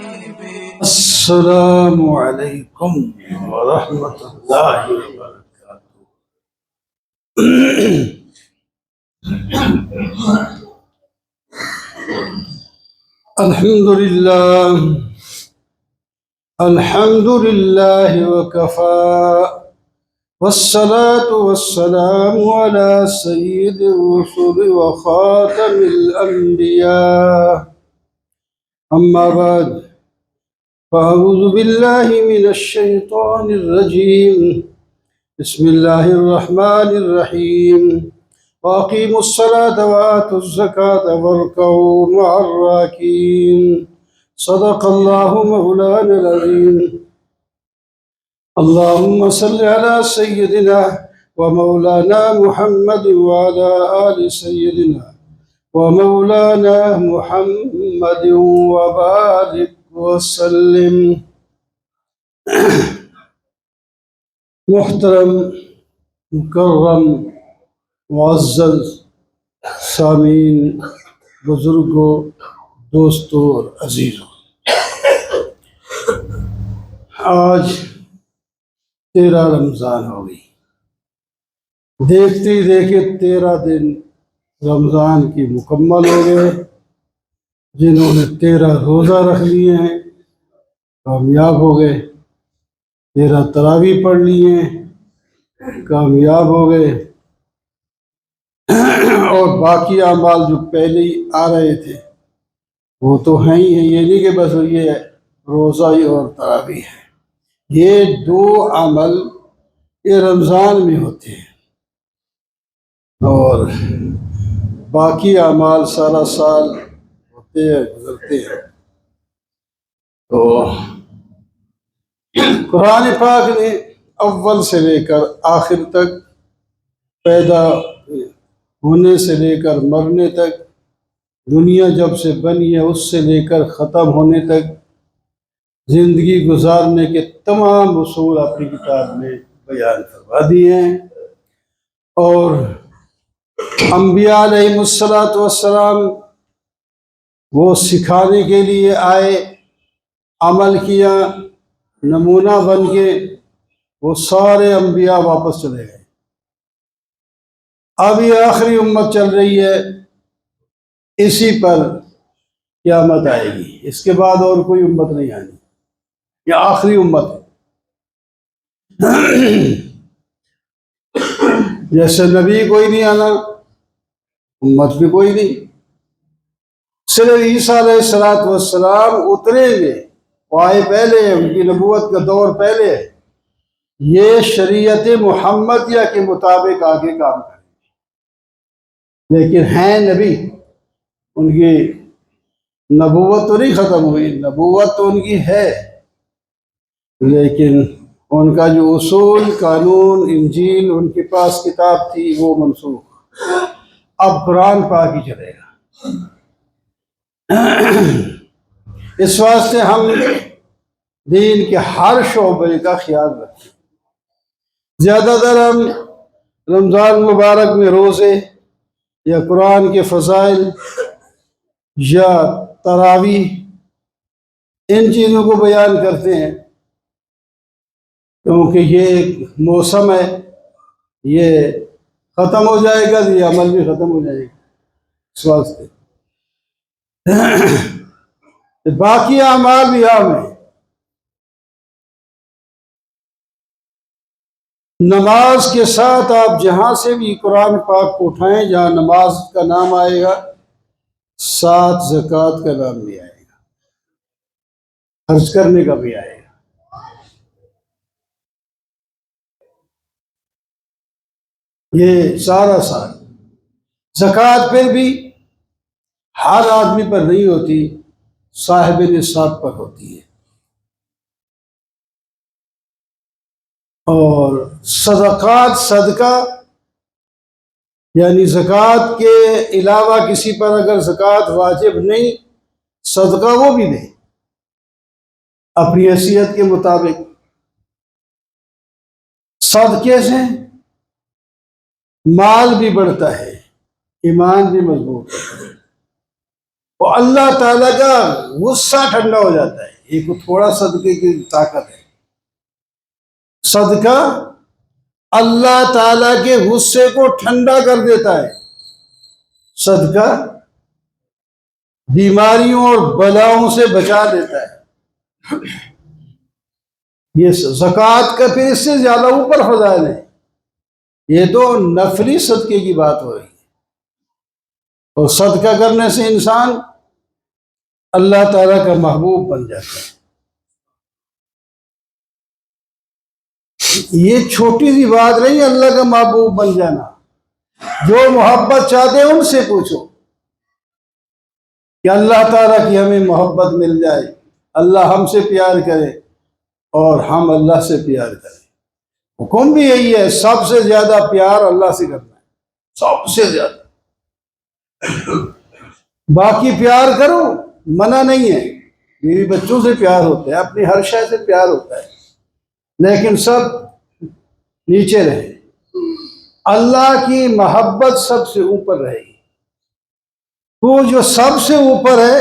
السلام علیکم ورحمۃ اللہ وبرکاتہ۔ الحمد للہ وکفى والصلاة والسلام على سید الرسل وخاتم الانبیاء اما بعد فأعوذ باللہ من الشیطان الرجیم بسم اللہ الرحمن الرحیم وأقیموا الصلاة وآتوا الزکاة واركعوا مع الراکعین صدق اللہ مولانا العظیم۔ اللہم صل علی سیدنا ومولانا محمد وعلى آل سیدنا ومولانا محمد وبارک وسلم۔ محترم مکرم معزز سامعین، بزرگوں، دوستوں اور عزیزوں، آج 13 رمضان ہو گئی۔ دیکھتے ہی دیکھے 13 دن رمضان کی مکمل ہو گئے۔ جنہوں نے 13 روزہ رکھ لیے ہیں کامیاب ہو گئے، 13 تراویح پڑھ لیے ہیں کامیاب ہو گئے، اور باقی اعمال جو پہلے ہی آ رہے تھے وہ تو ہیں ہی ہیں۔ یہ نہیں کہ بس یہ روزہ ہی اور تراویح ہے، یہ 2 عمل یہ رمضان میں ہوتے ہیں، اور باقی اعمال سارا سال ہوتے ہیں، گزرتے ہیں۔ تو قرآن پاک نے اول سے لے کر آخر تک، پیدا ہونے سے لے کر مرنے تک، دنیا جب سے بنی ہے اس سے لے کر ختم ہونے تک زندگی گزارنے کے تمام اصول اپنی کتاب میں بیان فرما دیے ہیں، اور انبیاء علیہ السلام وہ سکھانے کے لیے آئے، عمل کیا، نمونہ بن کے وہ سارے انبیاء واپس چلے گئے۔ اب یہ آخری امت چل رہی ہے، اسی پر قیامت آئے گی، اس کے بعد اور کوئی امت نہیں آنی، یہ آخری امت ہے۔ جیسے نبی کوئی نہیں آنا، امت بھی کوئی نہیں، صرف عیسیٰ علیہ السلام اتریں گے، وہ آئے پہلے، ان کی نبوت کا دور پہلے ہے، یہ شریعت محمدیہ کے مطابق آگے کام کریں گے، لیکن ہیں نبی، ان کی نبوت تو نہیں ختم ہوئی، نبوت تو ان کی ہے، لیکن ان کا جو اصول، قانون، انجیل ان کے پاس کتاب تھی وہ منسوخ، اب قرآن پاک ہی چلے گا۔ اس واسطے ہم دین کے ہر شعبے کا خیال رکھیں۔ زیادہ تر ہم رمضان مبارک میں روزے یا قرآن کے فضائل یا تراویح ان چیزوں کو بیان کرتے ہیں، کیونکہ یہ ایک موسم ہے، یہ ختم ہو جائے گا تو یہ عمل بھی ختم ہو جائے گا، اس واسطے باقی اعمال بھی عام ہیں۔ نماز کے ساتھ آپ جہاں سے بھی قرآن پاک کو اٹھائیں، جہاں نماز کا نام آئے گا ساتھ زکوٰۃ کا نام بھی آئے گا، خرچ کرنے کا بھی آئے گا۔ یہ سارا سال زکوٰۃ پھر بھی ہر آدمی پر نہیں ہوتی، صاحب نصاب پر ہوتی ہے، اور صدقات، صدقہ یعنی زکوٰۃ کے علاوہ کسی پر اگر زکوٰۃ واجب نہیں، صدقہ وہ بھی دے اپنی حیثیت کے مطابق۔ صدقے سے مال بھی بڑھتا ہے، ایمان بھی مضبوط ہے۔ اور اللہ تعالیٰ کا غصہ ٹھنڈا ہو جاتا ہے. یہ کو تھوڑا صدقے کی طاقت ہے. صدقہ اللہ تعالیٰ کے غصے کو ٹھنڈا کر دیتا ہے. صدقہ بیماریوں اور بلاؤں سے بچا دیتا ہے. یہ زکوٰۃ کا پھر اس سے زیادہ اوپر فضائل ہے. یہ تو نفلی صدقے کی بات ہو رہی ہے. اور صدقہ کرنے سے انسان اللہ تعالیٰ کا محبوب بن جاتا ہے. یہ چھوٹی سی بات نہیں اللہ کا محبوب بن جانا. جو محبت چاہتے ہیں ان سے پوچھو کہ اللہ تعالیٰ کی ہمیں محبت مل جائے, اللہ ہم سے پیار کرے اور ہم اللہ سے پیار کریں. حکم بھی یہی ہے, سب سے زیادہ پیار اللہ سے کرنا ہے, سب سے زیادہ. باقی پیار کرو, منع نہیں ہے. بیوی بچوں سے پیار ہوتا ہے, اپنی ہر شے سے پیار ہوتا ہے, لیکن سب نیچے رہے. اللہ کی محبت سب سے اوپر رہے گی. وہ جو سب سے اوپر ہے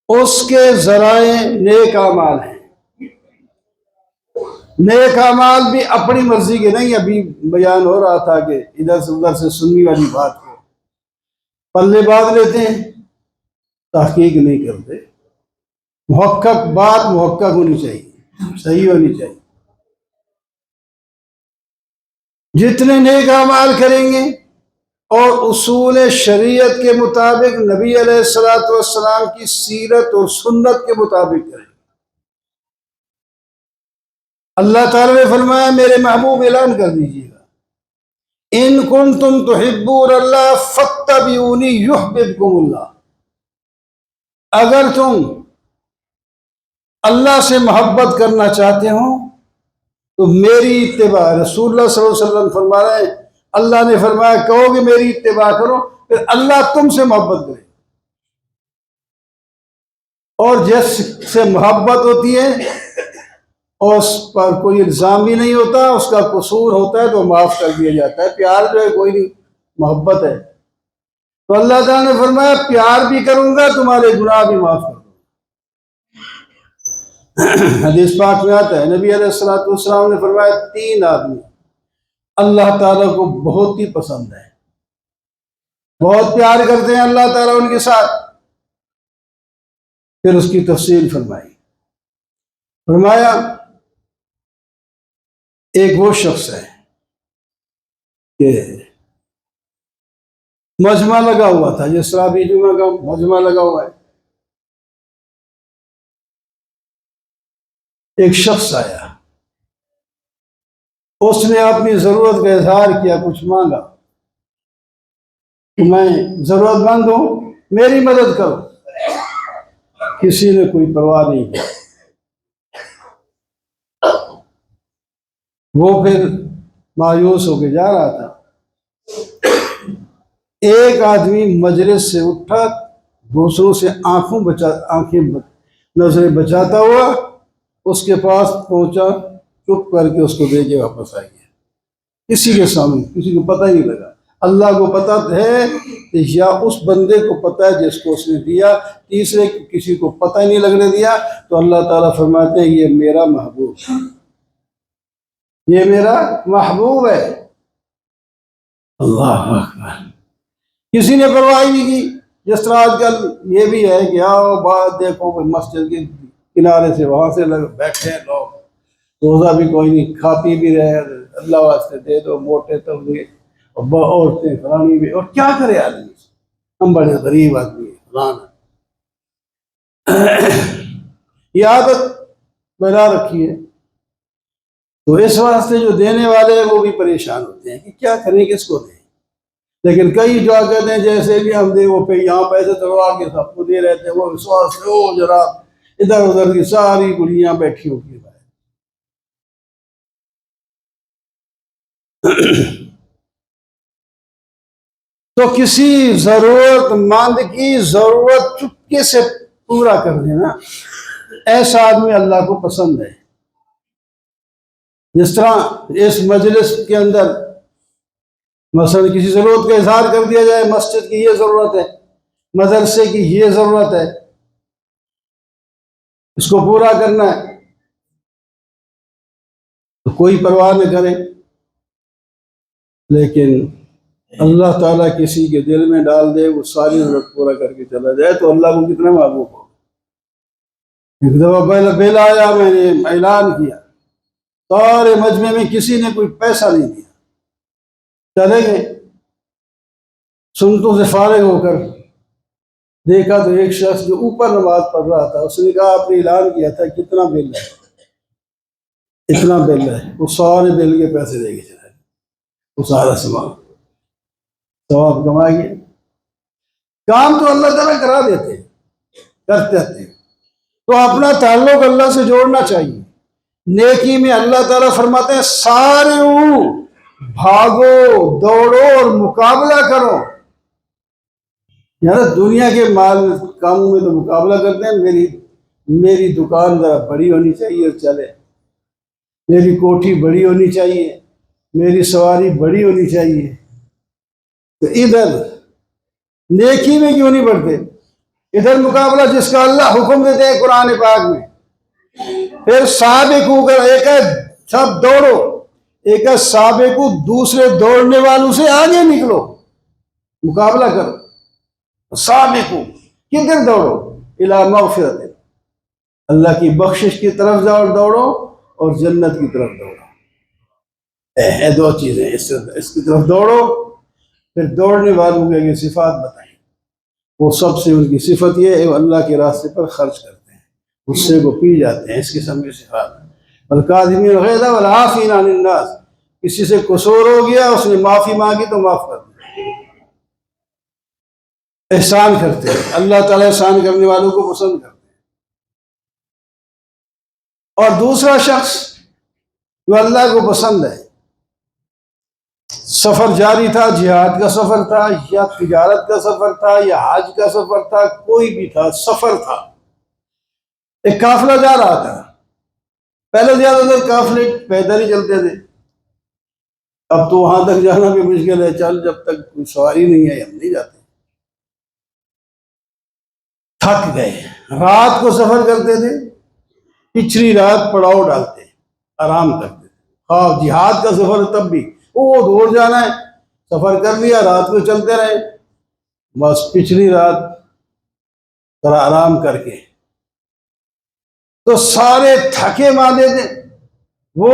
اس کے ذرائع نیک اعمال ہیں. نیک اعمال بھی اپنی مرضی کے نہیں. ابھی بیان ہو رہا تھا کہ ادھر سے ادھر سے سننے والی بات کو پلے باندھ لیتے ہیں, تحقیق نہیں کرتے. محقق بات محقق ہونی چاہیے, صحیح ہونی چاہیے. جتنے نیک اعمال کریں گے اور اصول شریعت کے مطابق نبی علیہ الصلوۃ والسلام کی سیرت اور سنت کے مطابق کریں. اللہ تعالیٰ نے فرمایا میرے محبوب اعلان کر دیجیے گا, ان کنتم تحبون اللہ فاتبعونی یحببکم اللہ. اگر تم اللہ سے محبت کرنا چاہتے ہو تو میری اتباع. رسول اللہ صلی اللہ علیہ وسلم فرما رہے ہیں, اللہ نے فرمایا کہو کہ میری اتباع کرو, پھر اللہ تم سے محبت کرے. اور جس سے محبت ہوتی ہے اور اس پر کوئی الزام بھی نہیں ہوتا, اس کا قصور ہوتا ہے تو معاف کر دیا جاتا ہے. پیار جو ہے کوئی نہیں, محبت ہے. تو اللہ تعالیٰ نے فرمایا پیار بھی کروں گا, تمہارے گناہ بھی معاف کر دوں گا. حدیث پاک میں آتا ہے نبی علیہ الصلوۃ والسلام نے فرمایا 3 آدمی اللہ تعالیٰ کو بہت ہی پسند ہے, بہت پیار کرتے ہیں اللہ تعالیٰ ان کے ساتھ. پھر اس کی تفصیل فرمایا ایک وہ شخص ہے کہ مجمع لگا ہوا تھا, جس طرح ابھی جمعہ کا مجمع لگا ہوا ہے. ایک شخص آیا, اس نے اپنی ضرورت کا اظہار کیا, کچھ مانگا کہ میں ضرورت مند ہوں, میری مدد کرو. کسی نے کوئی پرواہ نہیں کی. وہ پھر مایوس ہو کے جا رہا تھا. ایک آدمی مجلس سے اٹھا, دوسروں سے آنکھیں نظریں بچاتا ہوا اس کے پاس پہنچا, چپ کر کے اس کو دے کے واپس آ گیا. کسی کے سامنے, کسی کو پتہ ہی نہیں لگا. اللہ کو پتہ ہے یا اس بندے کو پتہ ہے جس کو اس نے دیا, تیسرے کسی کو پتہ ہی نہیں لگنے دیا. تو اللہ تعالیٰ فرماتے ہیں یہ میرا محبوب ہے, یہ میرا محبوب ہے. اللہ اکبر. کسی نے پرواہ نہیں کی. جس طرح آج کل یہ بھی ہے کہ آؤ بات دیکھو مسجد کے کنارے سے وہاں سے بیٹھے ہیں لوگ, روزہ بھی کوئی نہیں, کھا پی بھی رہے, اللہ واسطے دے دو, موٹے تبلیغ, عورتیں فلانی بھی. اور کیا کرے آدمی, ہم بڑے غریب آدمی ہیں فلانا. یہ عادت بنا رکھی ہے. تو اس واسطے جو دینے والے ہیں وہ بھی پریشان ہوتے ہیں کہ کیا کریں, کس کو دیں. لیکن کئی جو کہتے ہیں جیسے بھی ہم دیں, وہ پہ یہاں پیسے تڑوا کے سب کو دے رہتے ہیں. وہ وشواس سے وہ ذرا ادھر ادھر کی ساری گلیاں بیٹھی ہوتی ہیں. تو کسی ضرورت مند کی ضرورت چپکے سے پورا کر دینا, ایسا آدمی اللہ کو پسند ہے. جس طرح اس مجلس کے اندر مثلا کسی ضرورت کا اظہار کر دیا جائے, مسجد کی یہ ضرورت ہے, مدرسے کی یہ ضرورت ہے، اس کو پورا کرنا ہے، تو کوئی پرواہ نہ کرے۔ لیکن اللہ تعالیٰ کسی کے دل میں ڈال دے وہ ساری ضرورت پورا کر کے چلا جائے تو اللہ کو کتنا محبوب ہو۔ ایک دفعہ بل آیا، میں نے اعلان کیا، سارے مجمع میں کسی نے کوئی پیسہ نہیں دیا، چلے گئے، سنتوں سے فارغ ہو کر دیکھا تو ایک شخص جو اوپر نماز پڑھ رہا تھا، اس نے کہا، آپ نے اعلان کیا تھا کتنا بل ہے؟ اتنا بل ہے۔ وہ سارے بل کے پیسے دے کے چلا گیا، وہ سارا سامان ثواب کما گیا۔ کام تو اللہ تعالیٰ کرا دیتے، کرتے ہیں، تو اپنا تعلق اللہ سے جوڑنا چاہیے۔ نیکی میں اللہ تعالیٰ فرماتے ہیں سارعوا، بھاگو دوڑو اور مقابلہ کرو۔ یار دنیا کے مال کاموں میں تو مقابلہ کرتے ہیں، میری دکان ذرا بڑی ہونی چاہیے اور چلے، میری کوٹھی بڑی ہونی چاہیے، میری سواری بڑی ہونی چاہیے۔ تو ادھر نیکی میں کیوں نہیں بڑھتے؟ ادھر مقابلہ جس کا اللہ حکم دیتے ہیں قرآن پاک میں۔ پھر سابقو کر، ایک ہے سب دوڑو، ایک ہے سابقو دوسرے دوڑنے والوں سے آگے نکلو، مقابلہ کرو۔ سابقو کدھر دوڑو؟ الی مغفرت، اللہ کی بخشش کی طرف دوڑو اور جنت کی طرف دوڑو۔ دو چیزیں، اس کی طرف دوڑو۔ پھر دوڑنے والوں کے صفات بتائیں، وہ سب سے ان کی صفت یہ ہے وہ اللہ کے راستے پر خرچ کرتے ہیں، غصے کو پی جاتے ہیں، اس قسم کی صفات۔ والکاظمین الغیظ والعافین عن الناس، کسی سے قصور ہو گیا، اس نے معافی مانگی تو معاف کر دیا۔ احسان کرتے ہیں، اللہ تعالیٰ احسان کرنے والوں کو پسند کرتے ہیں۔ اور دوسرا شخص جو اللہ کو پسند ہے، سفر جاری تھا، جہاد کا سفر تھا یا تجارت کا سفر تھا یا حج کا سفر تھا، کوئی بھی تھا، سفر تھا، ایک قافلہ جا رہا تھا۔ پہلے زیادہ تر قافلے پیدل ہی چلتے تھے، اب تو وہاں تک جانا بھی مشکل ہے، چل جب تک کوئی سواری نہیں ہے ہم نہیں جاتے۔ تھک گئے، رات کو سفر کرتے تھے، پچھلی رات پڑاؤ ڈالتے، آرام کرتے تھے۔ ہاں جہاد کا سفر تب بھی وہ دور جانا ہے، سفر کر لیا، رات کو چلتے رہے، بس پچھلی رات ذرا آرام کر کے۔ تو سارے تھکے ماندے تھے، وہ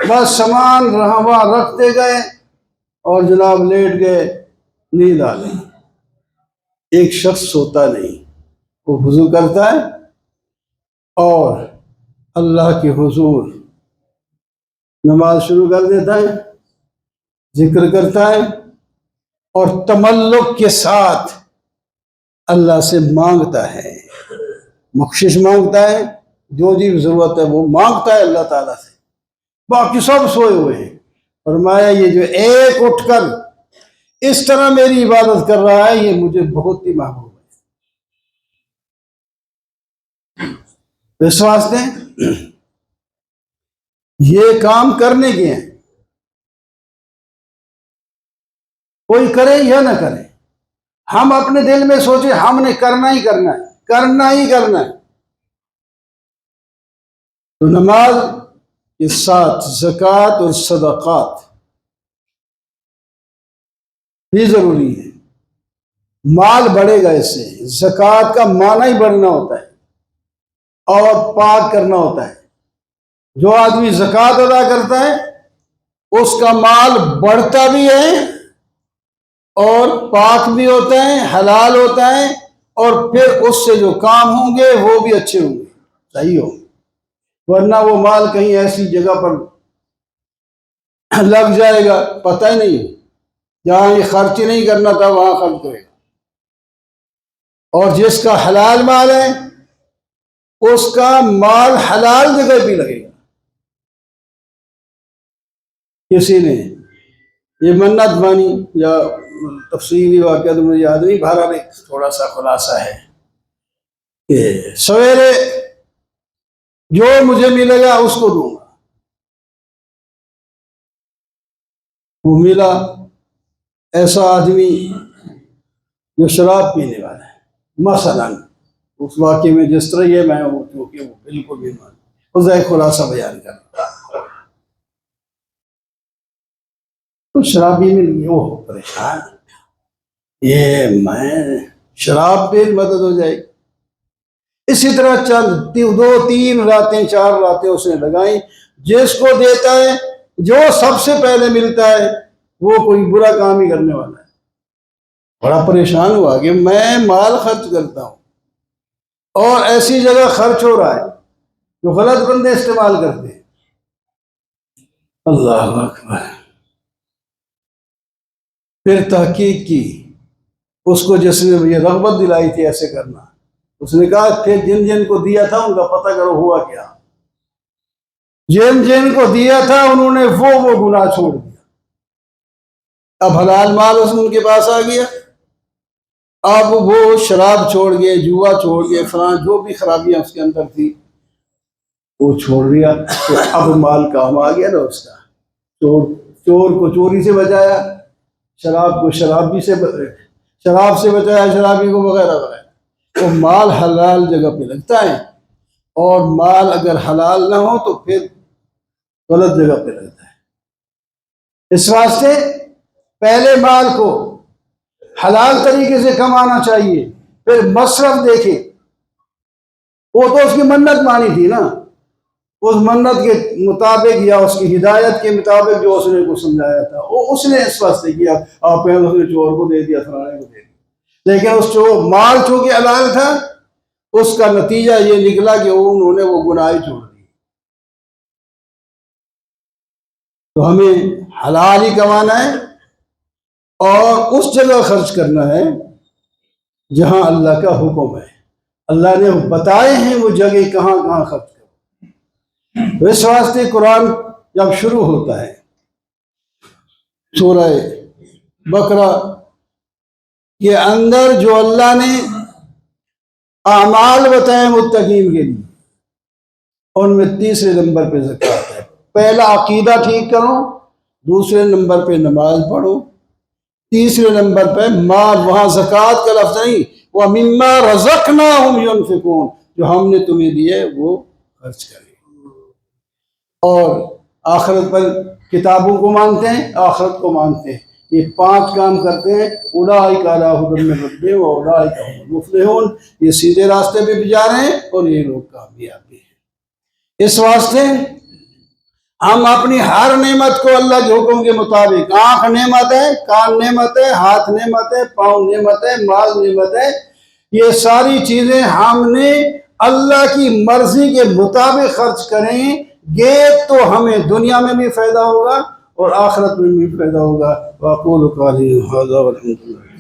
بس سامان وہاں رکھتے گئے اور جناب لیٹ گئے، نیند آ گئی۔ ایک شخص سوتا نہیں، وہ وضو کرتا ہے اور اللہ کے حضور نماز شروع کر دیتا ہے، ذکر کرتا ہے اور تملق کے ساتھ اللہ سے مانگتا ہے، بخشش مانگتا ہے، جو جی ضرورت ہے وہ مانگتا ہے اللہ تعالیٰ سے۔ باقی سب سوئے ہوئے ہیں۔ فرمایا یہ جو ایک اٹھ کر اس طرح میری عبادت کر رہا ہے یہ مجھے بہت ہی محبوب ہے۔ اس واسطے یہ کام کرنے کے ہیں، کوئی کرے یا نہ کرے، ہم اپنے دل میں سوچے ہم نے کرنا ہی کرنا ہے، کرنا ہی کرنا ہے۔ تو نماز کے ساتھ زکوٰۃ اور صدقات بھی ضروری ہے، مال بڑھے گا اس سے۔ زکوٰۃ کا معنی ہی بڑھنا ہوتا ہے اور پاک کرنا ہوتا ہے۔ جو آدمی زکوٰۃ ادا کرتا ہے اس کا مال بڑھتا بھی ہے اور پاک بھی ہوتا ہے، حلال ہوتا ہے، اور پھر اس سے جو کام ہوں گے وہ بھی اچھے ہوں گے، صحیح ہوں گے۔ ورنہ وہ مال کہیں ایسی جگہ پر لگ جائے گا پتہ ہی نہیں، جہاں یہ خرچ نہیں کرنا تھا وہاں خرچ کرے گا۔ اور جس کا حلال مال ہے اس کا مال حلال جگہ بھی لگے گا۔ کسی نے یہ منت مانی یا تفصیلی واقعہ تو مجھے یاد نہیں، بہرحال ایک تھوڑا سا خلاصہ ہے کہ سویرے جو مجھے ملے گا اس کو دوں گا۔ وہ ملا، ایسا آدمی جو شراب پینے والا ہے، مثلا اس واقعے میں جس طرح یہ میں ہوں کیونکہ وہ بالکل بھی مان اس کا ایک خلاصہ بیان کر رہا، تو شرابی میں لیے وہ پریشان، یہ میں شراب پہ مدد ہو جائے گی۔ اسی طرح چند 2-3 راتیں 4 راتیں اس نے لگائیں، جس کو دیتا ہے جو سب سے پہلے ملتا ہے وہ کوئی برا کام ہی کرنے والا ہے۔ بڑا پریشان ہوا کہ میں مال خرچ کرتا ہوں اور ایسی جگہ خرچ ہو رہا ہے جو غلط بندے استعمال کرتے ہیں۔ اللہ اکبر۔ پھر تحقیق کی، اس کو جس نے یہ رغبت دلائی تھی ایسے کرنا، اس نے کہا پھر جن جن کو دیا تھا ان کا پتہ کرو ہوا کیا۔ جن جن کو دیا تھا انہوں نے وہ گناہ چھوڑ دیا، اب حلال مال ان کے پاس آ گیا، اب وہ شراب چھوڑ گئے، جوا چھوڑ گئے، فلاں جو بھی خرابیاں اس کے اندر تھی وہ چھوڑ دیا، تو اب مال کام آ گیا نا اس کا۔ چور کو چوری سے بچایا، شراب کو شراب سے بچایا، شرابی کو وغیرہ وغیرہ۔ تو مال حلال جگہ پہ لگتا ہے، اور مال اگر حلال نہ ہو تو پھر غلط جگہ پہ لگتا ہے۔ اس واسطے پہلے مال کو حلال طریقے سے کمانا چاہیے، پھر مصرف دیکھے۔ وہ تو اس کی منت مانی تھی نا، اس منت کے مطابق یا اس کی ہدایت کے مطابق جو اس نے کو سمجھایا تھا وہ اس نے اس واسطے کیا۔ آپ اس نے چور کو دے دیا، فلانے کو دے دیا، لیکن اس مال چونکہ حلال تھا اس کا نتیجہ یہ نکلا کہ انہوں نے وہ گناہ چھوڑ دی۔ تو ہمیں حلال ہی کمانا ہے اور اس جگہ خرچ کرنا ہے جہاں اللہ کا حکم ہے، اللہ نے بتائے ہیں وہ جگہ کہاں کہاں خرچ کرو۔ اس واسطے قرآن جب شروع ہوتا ہے سورہ بقرہ کے اندر جو اللہ نے اعمال بتائے متقین کے لیے، ان میں تیسرے نمبر پہ زکوٰۃ ہے۔ پہلا عقیدہ ٹھیک کرو، دوسرے نمبر پہ نماز پڑھو، تیسرے نمبر پہ مال، وہاں زکوٰۃ کا لفظ نہیں، وَمِمَّا رَزَقْنَاهُمْ يُنْفِقُونَ، جو ہم نے تمہیں دیے وہ خرچ کریں۔ اور آخرت پر کتابوں کو مانتے ہیں، آخرت کو مانتے ہیں، یہ 5 کام کرتے ہیں، اولئک علی ھدی من ربہم واولئک ھم المفلحون، یہ سیدھے راستے پہ بھی جا رہے ہیں اور یہ لوگ کامیاب بھی ہیں۔ اس واسطے ہم اپنی ہر نعمت کو اللہ کے حکم کے مطابق، آنکھ نعمت ہے، کان نعمت ہے، ہاتھ نعمت ہے، پاؤں نعمت ہے، مال نعمت ہے، یہ ساری چیزیں ہم نے اللہ کی مرضی کے مطابق خرچ کریں گے تو ہمیں دنیا میں بھی فائدہ ہوگا اور آخرت میں بھی فائدہ ہوگا۔ وَأَقُولُ قَوْلِي هَذَا وَالْحَمْدُ لِلَّهِ۔